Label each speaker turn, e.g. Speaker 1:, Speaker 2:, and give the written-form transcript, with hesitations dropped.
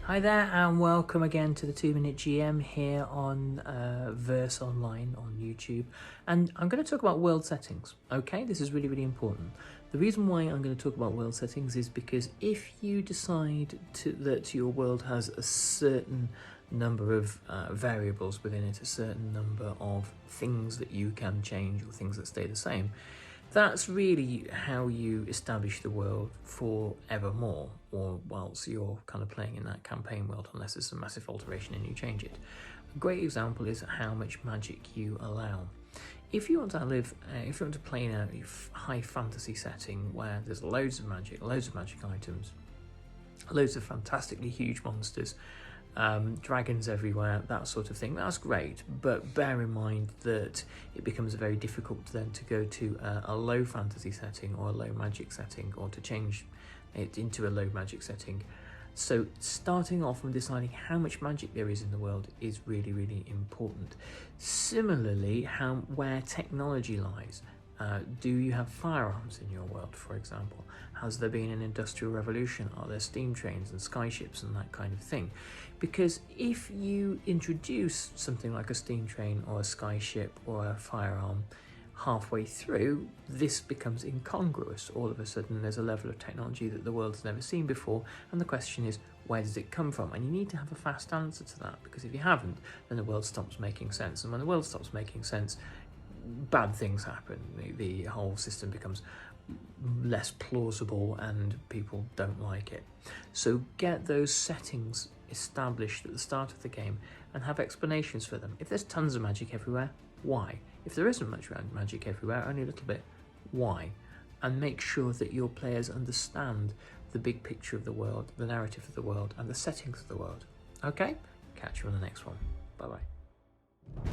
Speaker 1: Hi there and welcome again to the 2-Minute GM here on Verse Online on YouTube, and I'm going to talk about world settings. Okay, this is really important. The reason why I'm going to talk about world settings is because if you decide that your world has a certain number of variables within it, a certain number of things that you can change or things that stay the same, that's really how you establish the world forevermore, or whilst you're kind of playing in that campaign world, unless there's a massive alteration and you change it. A great example is how much magic you allow. If you want to if you want to play in a high fantasy setting where there's loads of magic items, loads of fantastically huge monsters, dragons everywhere, that sort of thing, that's great, but bear in mind that it becomes very difficult then to go to a low fantasy setting or a low magic setting, or to change it into a low magic setting. So starting off and deciding how much magic there is in the world is really important. Similarly, where technology lies. Do you have firearms in your world, for example? Has there been an industrial revolution? Are there steam trains and skyships and that kind of thing? Because if you introduce something like a steam train or a skyship or a firearm halfway through, this becomes incongruous. All of a sudden there's a level of technology that the world has never seen before, and the question is, where does it come from? And you need to have a fast answer to that, because if you haven't, then the world stops making sense, and when the world stops making sense, bad things happen. The whole system becomes less plausible and people don't like it. So get those settings established at the start of the game and have explanations for them. If there's tons of magic everywhere, why? If there isn't much magic everywhere, only a little bit, why? And make sure that your players understand the big picture of the world, the narrative of the world, and the settings of the world. Okay? Catch you on the next one. Bye bye.